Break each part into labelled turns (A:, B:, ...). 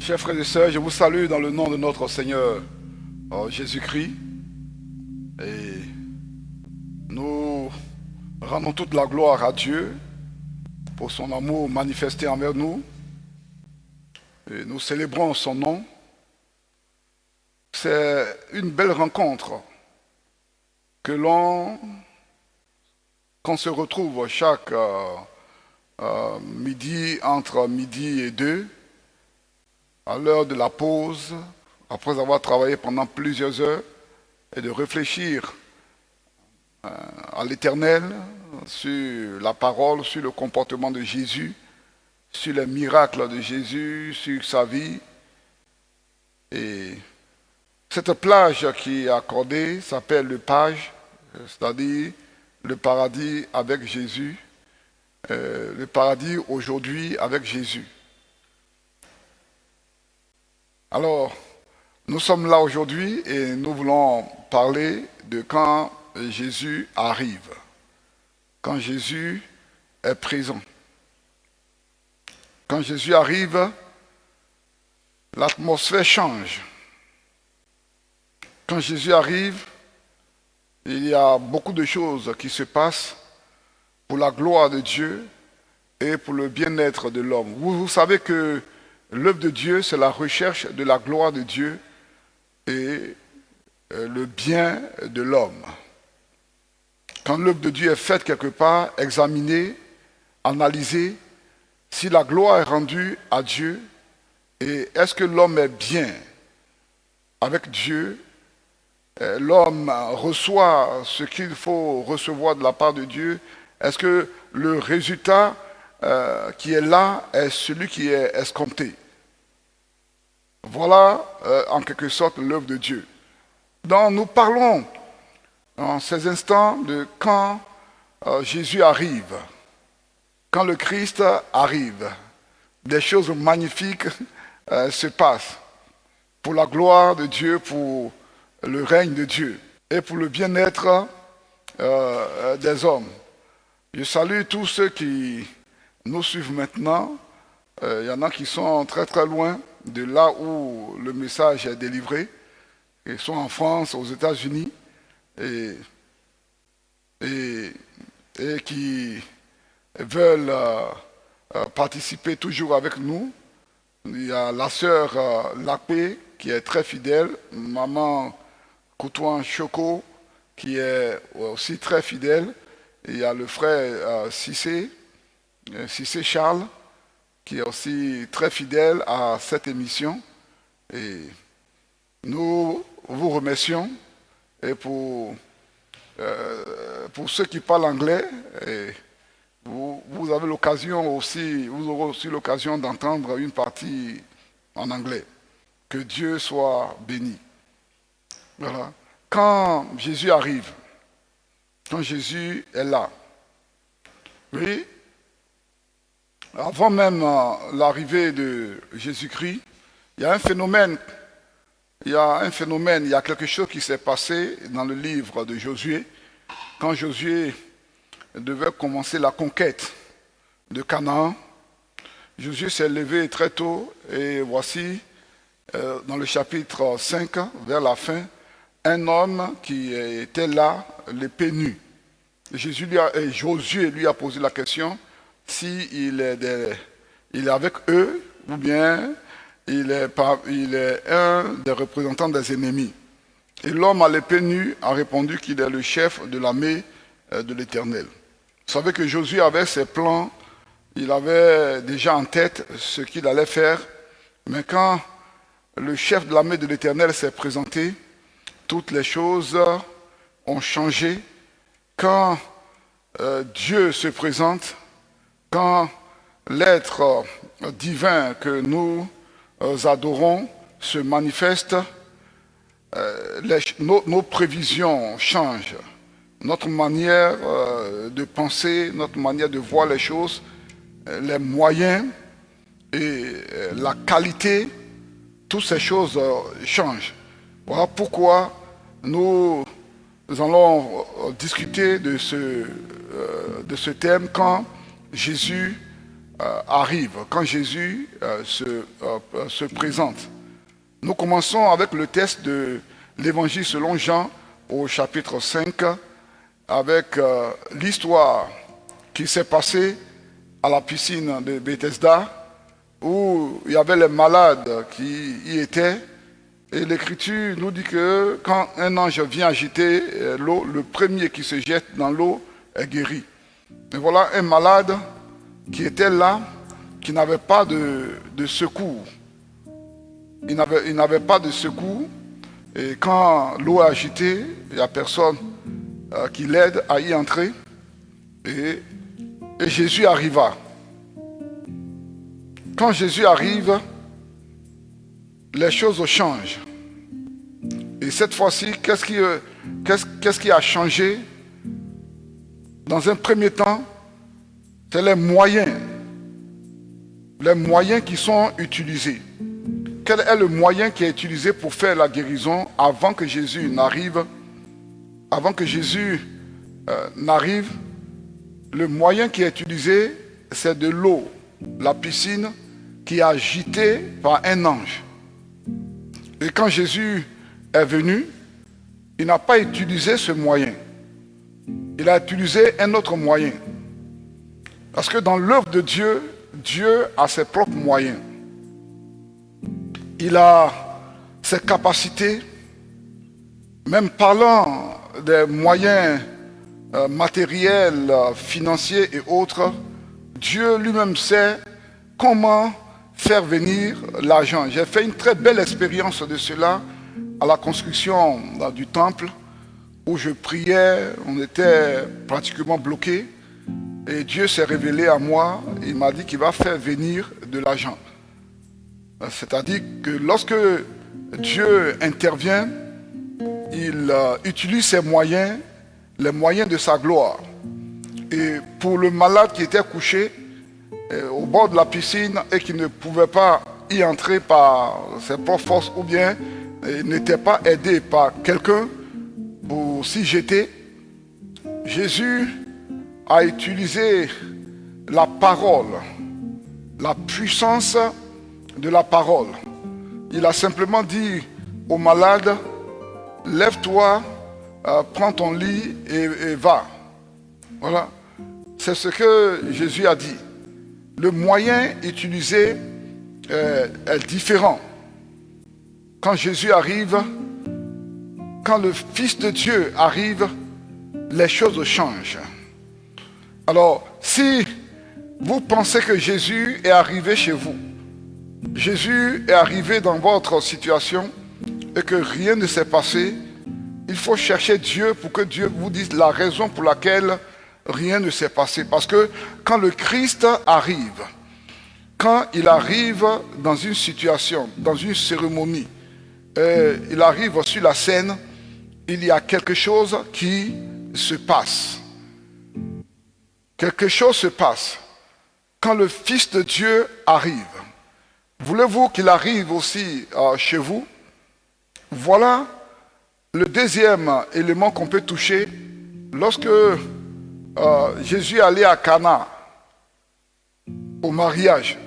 A: Chers frères et sœurs, je vous salue dans le nom de notre Seigneur Jésus-Christ. Et nous rendons toute la gloire à Dieu pour son amour manifesté envers nous. Et nous célébrons son nom. C'est une belle rencontre qu'on se retrouve chaque midi, entre midi et 2, à l'heure de la pause, après avoir travaillé pendant plusieurs heures, et de réfléchir à l'Éternel, sur la parole, sur le comportement de Jésus, sur les miracles de Jésus, sur sa vie. Et cette plage qui est accordée s'appelle le Page, c'est-à-dire le paradis avec Jésus, le paradis aujourd'hui avec Jésus. Alors, nous sommes là aujourd'hui et nous voulons parler de quand Jésus arrive, quand Jésus est présent. Quand Jésus arrive, l'atmosphère change. Quand Jésus arrive, il y a beaucoup de choses qui se passent pour la gloire de Dieu et pour le bien-être de l'homme. Vous savez que l'œuvre de Dieu, c'est la recherche de la gloire de Dieu et le bien de l'homme. Quand l'œuvre de Dieu est faite quelque part, examinée, analysée, si la gloire est rendue à Dieu, et est-ce que l'homme est bien avec Dieu, l'homme reçoit ce qu'il faut recevoir de la part de Dieu, est-ce que le résultat qui est là est celui qui est escompté? Voilà en quelque sorte l'œuvre de Dieu. Donc nous parlons en ces instants de quand Jésus arrive, quand le Christ arrive. Des choses magnifiques se passent pour la gloire de Dieu, pour le règne de Dieu et pour le bien-être des hommes. Je salue tous ceux qui nous suivent maintenant. Il y en a qui sont très très loin de là où le message est délivré. Ils sont en France, aux États-Unis, et qui veulent participer toujours avec nous. Il y a la sœur Lapé qui est très fidèle, maman Koutouan Choco qui est aussi très fidèle. Et il y a le frère Cissé Charles, qui est aussi très fidèle à cette émission. Et nous vous remercions. Et pour ceux qui parlent anglais, vous avez l'occasion aussi, vous aurez aussi l'occasion d'entendre une partie en anglais. Que Dieu soit béni. Voilà. Quand Jésus arrive, quand Jésus est là, oui, avant même l'arrivée de Jésus-Christ, il y a un phénomène, il y a quelque chose qui s'est passé dans le livre de Josué, quand Josué devait commencer la conquête de Canaan. Josué s'est levé très tôt et voici, dans le chapitre 5, vers la fin, un homme qui était là, l'épée nue. Josué lui a posé la question s'il est avec eux ou bien il est un des représentants des ennemis. Et l'homme à l'épée nue a répondu qu'il est le chef de l'armée de l'Éternel. Vous savez que Josué avait ses plans, il avait déjà en tête ce qu'il allait faire, mais quand le chef de l'armée de l'Éternel s'est présenté, toutes les choses ont changé. Quand Dieu se présente, quand l'être divin que nous adorons se manifeste, nos prévisions changent. Notre manière de penser, notre manière de voir les choses, les moyens et la qualité, toutes ces choses changent. Voilà pourquoi nous allons discuter de ce thème quand Jésus arrive, quand Jésus se présente. Nous commençons avec le texte de l'Évangile selon Jean au chapitre 5, avec l'histoire qui s'est passée à la piscine de Bethesda, où il y avait les malades qui y étaient. Et l'Écriture nous dit que quand un ange vient agiter l'eau, le premier qui se jette dans l'eau est guéri. Et voilà un malade qui était là, qui n'avait pas de secours. Il n'avait pas de secours. Et quand l'eau est agitée, il n'y a personne qui l'aide à y entrer. Et Jésus arriva. Quand Jésus arrive, les choses changent. Et cette fois-ci, qu'est-ce qui a changé? Dans un premier temps, c'est les moyens qui sont utilisés. Quel est le moyen qui est utilisé pour faire la guérison avant que Jésus n'arrive? Avant que Jésus n'arrive, le moyen qui est utilisé, c'est de l'eau, la piscine qui est agitée par un ange. Et quand Jésus est venu, il n'a pas utilisé ce moyen. Il a utilisé un autre moyen. Parce que dans l'œuvre de Dieu, Dieu a ses propres moyens. Il a ses capacités, même parlant des moyens matériels, financiers et autres, Dieu lui-même sait comment faire venir l'argent. J'ai fait une très belle expérience de cela à la construction du temple, où je priais, on était pratiquement bloqués, et Dieu s'est révélé à moi, il m'a dit qu'il va faire venir de l'argent. C'est-à-dire que lorsque Dieu intervient, il utilise ses moyens, les moyens de sa gloire. Et pour le malade qui était couché au bord de la piscine et qui ne pouvait pas y entrer par ses propres forces, ou bien n'était pas aidé par quelqu'un pour s'y jeter, Jésus a utilisé la parole, la puissance de la parole. Il a simplement dit au malade, lève-toi, prends ton lit et va. Voilà. C'est ce que Jésus a dit. Le moyen utilisé est différent. Quand Jésus arrive, quand le Fils de Dieu arrive, les choses changent. Alors, si vous pensez que Jésus est arrivé chez vous, Jésus est arrivé dans votre situation et que rien ne s'est passé, il faut chercher Dieu pour que Dieu vous dise la raison pour laquelle rien ne s'est passé. Parce que quand le Christ arrive, quand il arrive dans une situation, dans une cérémonie, il arrive sur la scène, il y a quelque chose qui se passe. Quelque chose se passe. Quand le Fils de Dieu arrive, voulez-vous qu'il arrive aussi chez vous? Voilà le deuxième élément qu'on peut toucher. Lorsque Jésus allait à Cana, au mariage,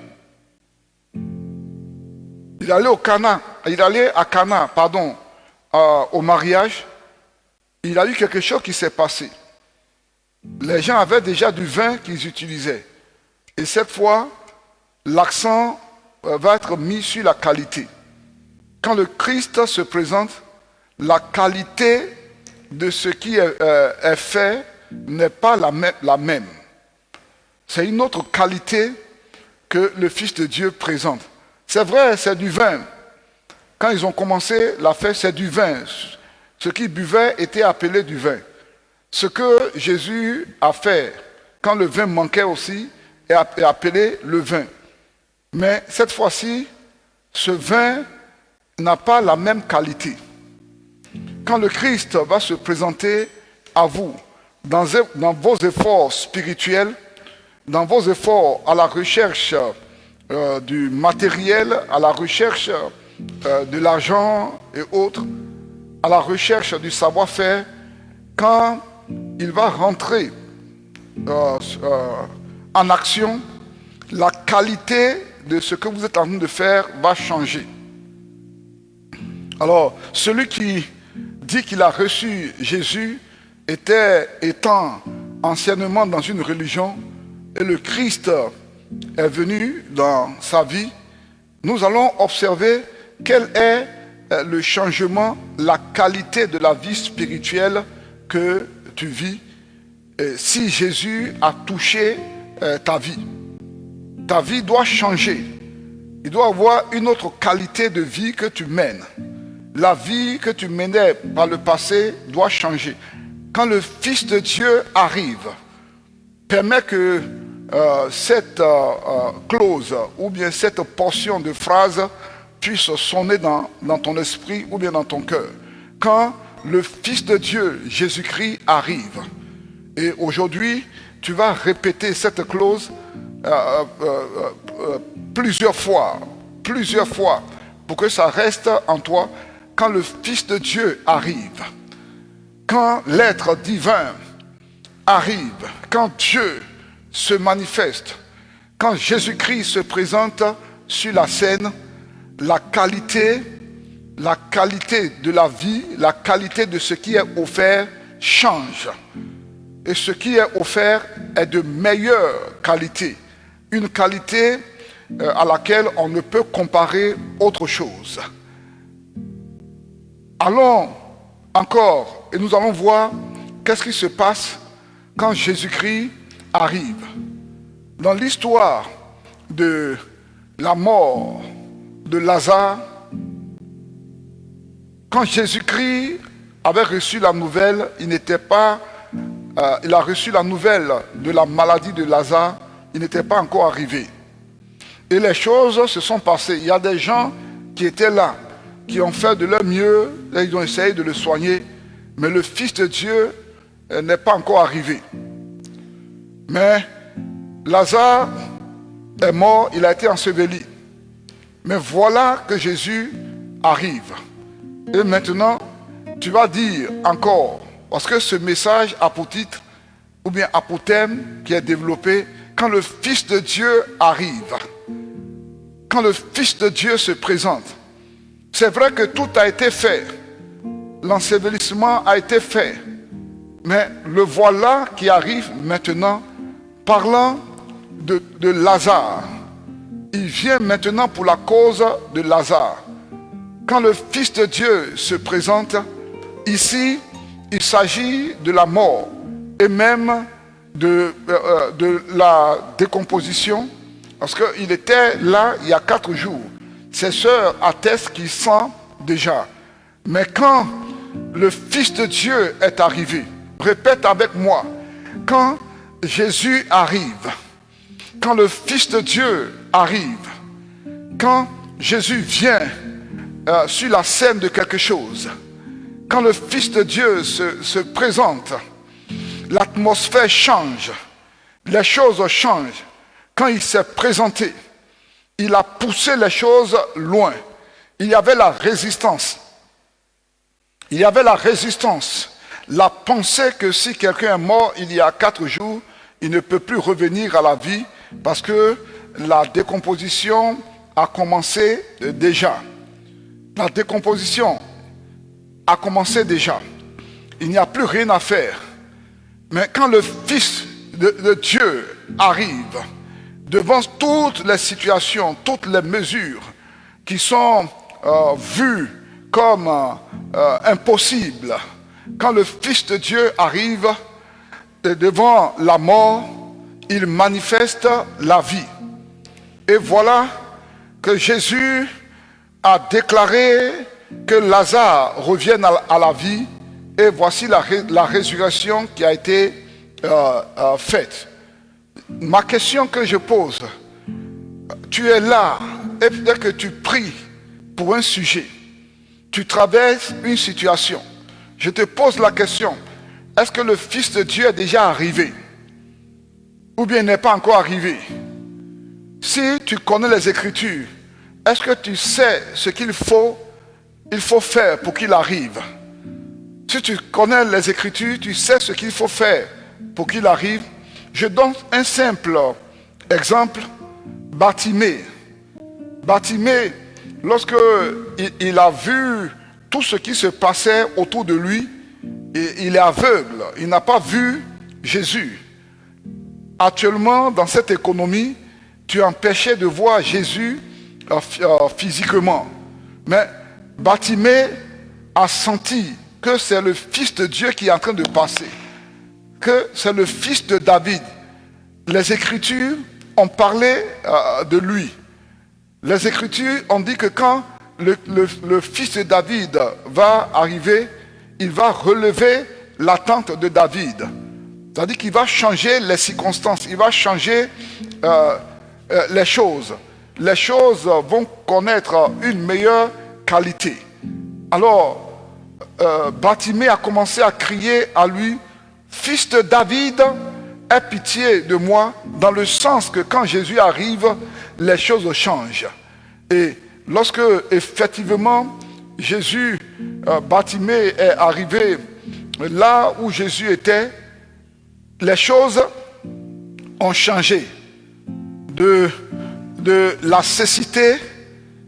A: il allait à Cana, au mariage, il a eu quelque chose qui s'est passé. Les gens avaient déjà du vin qu'ils utilisaient. Et cette fois, l'accent va être mis sur la qualité. Quand le Christ se présente, la qualité de ce qui est fait n'est pas la même. C'est une autre qualité que le Fils de Dieu présente. C'est vrai, c'est du vin. Quand ils ont commencé la fête, c'est du vin. Ce qu'ils buvaient était appelé du vin. Ce que Jésus a fait, quand le vin manquait aussi, est appelé le vin. Mais cette fois-ci, ce vin n'a pas la même qualité. Quand le Christ va se présenter à vous, dans vos efforts spirituels, dans vos efforts à la recherche du matériel, à la recherche de l'argent et autres, à la recherche du savoir-faire, quand il va rentrer en action, la qualité de ce que vous êtes en train de faire va changer. Alors, celui qui dit qu'il a reçu Jésus étant anciennement dans une religion, et le Christ est venu dans sa vie, nous allons observer quel est le changement, la qualité de la vie spirituelle que tu vis si Jésus a touché ta vie. Ta vie doit changer. Il doit avoir une autre qualité de vie que tu mènes. La vie que tu menais par le passé doit changer. Quand le Fils de Dieu arrive, permet que cette clause ou bien cette portion de phrase puisse sonner dans ton esprit ou bien dans ton cœur. Quand le Fils de Dieu, Jésus-Christ, arrive, et aujourd'hui, tu vas répéter cette clause plusieurs fois, pour que ça reste en toi. Quand le Fils de Dieu arrive, quand l'être divin arrive, quand Dieu se manifeste, quand Jésus-Christ se présente sur la scène, la qualité de la vie, la qualité de ce qui est offert change. Et ce qui est offert est de meilleure qualité. Une qualité à laquelle on ne peut comparer autre chose. Allons encore et nous allons voir qu'est-ce qui se passe quand Jésus-Christ arrive. Dans l'histoire de la mort de Lazare, quand Jésus-Christ avait reçu la nouvelle, il a reçu la nouvelle de la maladie de Lazare, il n'était pas encore arrivé. Et les choses se sont passées. Il y a des gens qui étaient là, qui ont fait de leur mieux, ils ont essayé de le soigner, mais le Fils de Dieu n'est pas encore arrivé. Mais Lazare est mort, il a été enseveli. Mais voilà que Jésus arrive. Et maintenant, tu vas dire encore, parce que ce message apôtitre, ou bien apothème qui est développé, quand le Fils de Dieu arrive, quand le Fils de Dieu se présente, c'est vrai que tout a été fait. L'ensevelissement a été fait. Mais le voilà qui arrive maintenant, parlant de Lazare. Il vient maintenant pour la cause de Lazare. Quand le Fils de Dieu se présente, ici, il s'agit de la mort et même de la décomposition, parce qu'il était là il y a 4 jours. Ses sœurs attestent qu'il sent déjà. Mais quand le Fils de Dieu est arrivé, répète avec moi, quand Jésus arrive, quand le Fils de Dieu arrive, quand Jésus vient sur la scène de quelque chose, quand le Fils de Dieu se présente, l'atmosphère change, les choses changent. Quand il s'est présenté, il a poussé les choses loin. Il y avait la résistance. Il y avait la résistance. La pensée que si quelqu'un est mort il y a 4 jours, il ne peut plus revenir à la vie parce que la décomposition a commencé déjà. La décomposition a commencé déjà. Il n'y a plus rien à faire. Mais quand le Fils de Dieu arrive, devant toutes les situations, toutes les mesures qui sont vues comme impossibles, quand le Fils de Dieu arrive devant la mort, il manifeste la vie. Et voilà que Jésus a déclaré que Lazare revienne à la vie, et voici la résurrection qui a été faite. Ma question que je pose, tu es là et peut-être que tu pries pour un sujet, tu traverses une situation. Je te pose la question, est-ce que le Fils de Dieu est déjà arrivé ou bien n'est pas encore arrivé? Si tu connais les Écritures, est-ce que tu sais ce qu'il faut faire pour qu'il arrive? Si tu connais les Écritures, tu sais ce qu'il faut faire pour qu'il arrive. Je donne un simple exemple. Bartimée. Bartimée, lorsque il a vu tout ce qui se passait autour de lui, il est aveugle, il n'a pas vu Jésus. Actuellement, dans cette économie, tu es empêché de voir Jésus physiquement. Mais Bartimée a senti que c'est le Fils de Dieu qui est en train de passer, que c'est le Fils de David. Les Écritures ont parlé de lui. Les Écritures ont dit que quand le Fils de David va arriver, il va relever la tente de David. C'est-à-dire qu'il va changer les circonstances, il va changer les choses. Les choses vont connaître une meilleure qualité. Alors, Bartimée a commencé à crier à lui, « Fils de David, aie pitié de moi », dans le sens que quand Jésus arrive, les choses changent. Et lorsque, effectivement, Bartimée est arrivé là où Jésus était, les choses ont changé. De la cécité,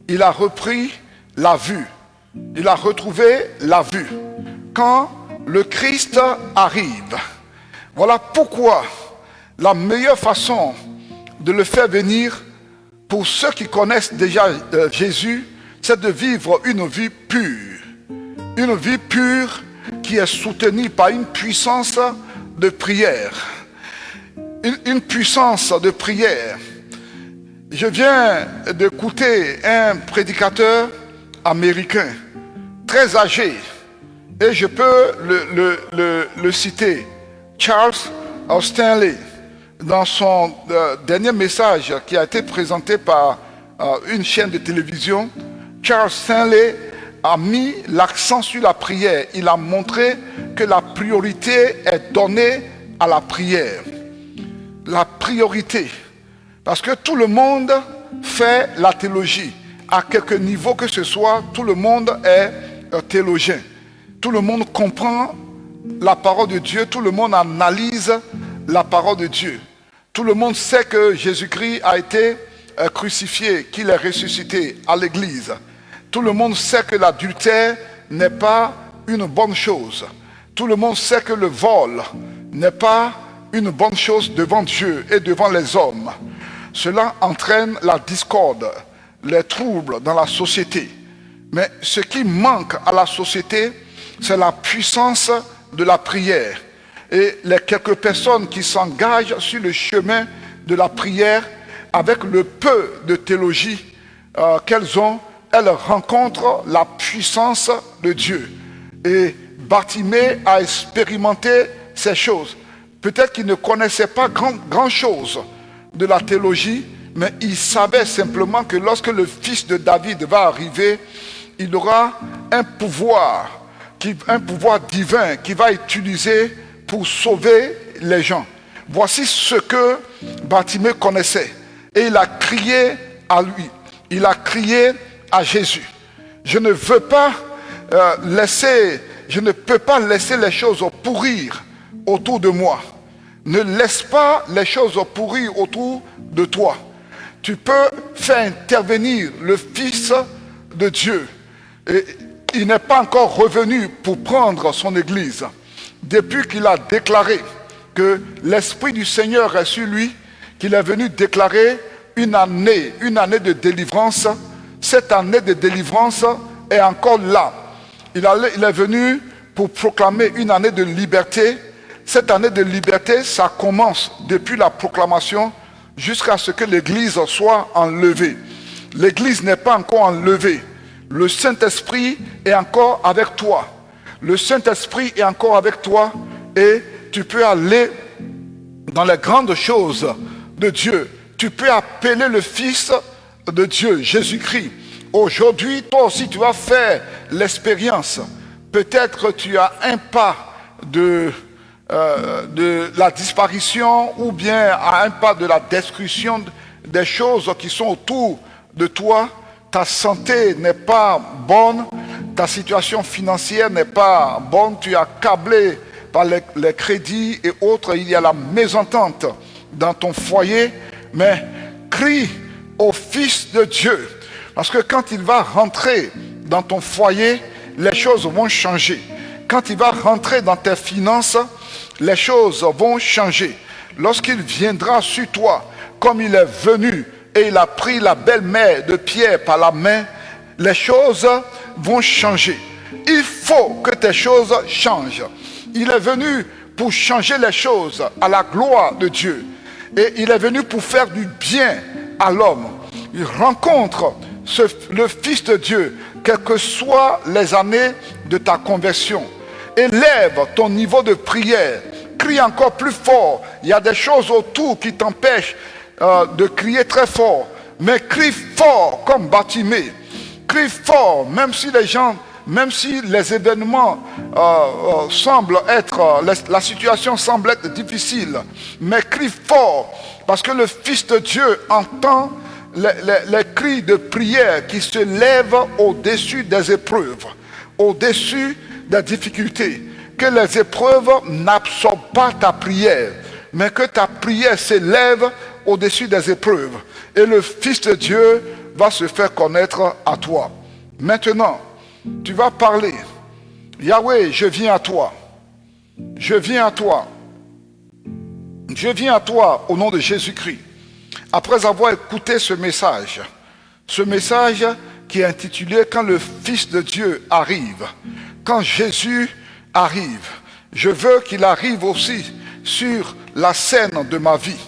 A: il a repris la vue. Il a retrouvé la vue. Quand le Christ arrive, voilà pourquoi la meilleure façon de le faire venir pour ceux qui connaissent déjà Jésus, c'est de vivre une vie pure. Une vie pure qui est soutenue par une puissance de prière. Une puissance de prière. Je viens d'écouter un prédicateur américain, très âgé, et je peux le citer, Charles Stanley, dans son dernier message qui a été présenté par une chaîne de télévision. Charles Stanley a mis l'accent sur la prière. Il a montré que la priorité est donnée à la prière. La priorité. Parce que tout le monde fait la théologie. À quelque niveau que ce soit, tout le monde est théologien. Tout le monde comprend la parole de Dieu. Tout le monde analyse la parole de Dieu. Tout le monde sait que Jésus-Christ a été crucifié, qu'il est ressuscité à l'église. Tout le monde sait que l'adultère n'est pas une bonne chose. Tout le monde sait que le vol n'est pas une bonne chose devant Dieu et devant les hommes. Cela entraîne la discorde, les troubles dans la société. Mais ce qui manque à la société, c'est la puissance de la prière. Et les quelques personnes qui s'engagent sur le chemin de la prière, avec le peu de théologie qu'elles ont, elles rencontrent la puissance de Dieu. Et Bartimée a expérimenté ces choses. Peut-être qu'il ne connaissait pas grand-chose de la théologie, mais il savait simplement que lorsque le Fils de David va arriver, il aura un pouvoir divin qu'il va utiliser pour sauver les gens. Voici ce que Bartimée connaissait. Et il a crié à lui. Il a crié à Jésus. Je ne peux pas laisser les choses pourrir autour de moi. Ne laisse pas les choses pourrir autour de toi. Tu peux faire intervenir le Fils de Dieu. Et il n'est pas encore revenu pour prendre son église. Depuis qu'il a déclaré que l'Esprit du Seigneur est sur lui, qu'il est venu déclarer une année de délivrance. Cette année de délivrance est encore là. Il est venu pour proclamer une année de liberté. Cette année de liberté, ça commence depuis la proclamation jusqu'à ce que l'Église soit enlevée. L'Église n'est pas encore enlevée. Le Saint-Esprit est encore avec toi. Le Saint-Esprit est encore avec toi et tu peux aller dans les grandes choses de Dieu. Tu peux appeler le Fils de Dieu, Jésus-Christ. Aujourd'hui, toi aussi, tu vas faire l'expérience. Peut-être tu as un pas de la disparition ou bien à un pas de la destruction des choses qui sont autour de toi. Ta santé n'est pas bonne, ta situation financière n'est pas bonne, tu es accablé par les crédits et autres, il y a la mésentente dans ton foyer, mais crie Fils de Dieu. Parce que quand il va rentrer dans ton foyer, les choses vont changer. Quand il va rentrer dans tes finances, les choses vont changer. Lorsqu'il viendra sur toi, comme il est venu, et il a pris la belle-mère de Pierre par la main, les choses vont changer. Il faut que tes choses changent. Il est venu pour changer les choses à la gloire de Dieu. Et il est venu pour faire du bien à l'homme. Il rencontre le Fils de Dieu, quelles que soient les années de ta conversion. Élève ton niveau de prière. Crie encore plus fort. Il y a des choses autour qui t'empêchent de crier très fort. Mais crie fort comme Bartimée. Crie fort, même si les événements semblent être, la situation semble être difficile. Mais crie fort, parce que le Fils de Dieu entend les cris de prière qui se lèvent au-dessus des épreuves, au-dessus des difficultés. Que les épreuves n'absorbent pas ta prière, mais que ta prière s'élève au-dessus des épreuves. Et le Fils de Dieu va se faire connaître à toi. Maintenant, tu vas parler. Yahweh, je viens à toi. Je viens à toi. Je viens à toi au nom de Jésus-Christ. Après avoir écouté ce message qui est intitulé « Quand le Fils de Dieu arrive », quand Jésus arrive, je veux qu'il arrive aussi sur la scène de ma vie.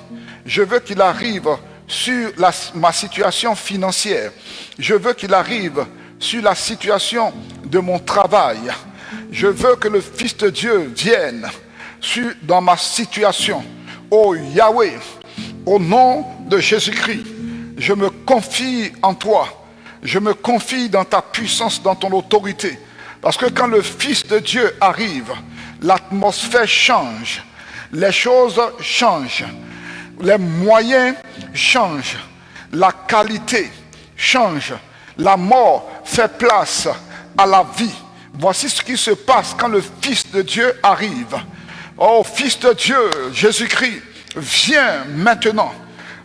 A: Je veux qu'il arrive sur ma situation financière. Je veux qu'il arrive sur la situation de mon travail. Je veux que le Fils de Dieu vienne dans ma situation. Oh Yahweh, au nom de Jésus-Christ, je me confie en toi. Je me confie dans ta puissance, dans ton autorité. Parce que quand le Fils de Dieu arrive, l'atmosphère change. Les choses changent. Les moyens changent. La qualité change. La mort fait place à la vie. Voici ce qui se passe quand le Fils de Dieu arrive. Oh, Fils de Dieu, Jésus-Christ, viens maintenant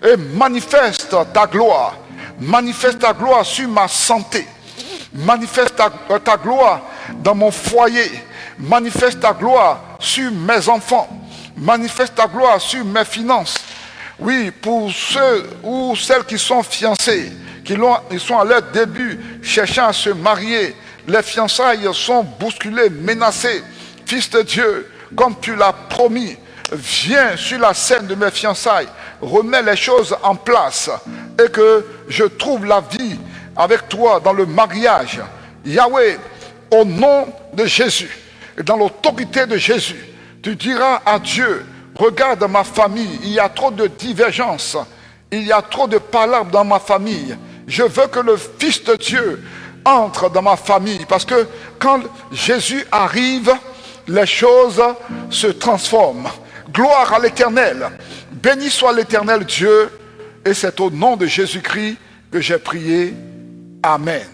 A: et manifeste ta gloire. Manifeste ta gloire sur ma santé. Manifeste ta gloire dans mon foyer. Manifeste ta gloire sur mes enfants. Manifeste ta gloire sur mes finances. Oui, pour ceux ou celles qui sont fiancés, ils sont à leur début, cherchant à se marier. Les fiançailles sont bousculées, menacées. Fils de Dieu, comme tu l'as promis, viens sur la scène de mes fiançailles, remets les choses en place et que je trouve la vie avec toi dans le mariage. Yahweh, au nom de Jésus et dans l'autorité de Jésus, tu diras à Dieu, regarde ma famille, il y a trop de divergences, il y a trop de palabres dans ma famille. Je veux que le Fils de Dieu entre dans ma famille, parce que quand Jésus arrive, les choses se transforment. Gloire à l'Éternel. Béni soit l'Éternel Dieu, et c'est au nom de Jésus-Christ que j'ai prié. Amen.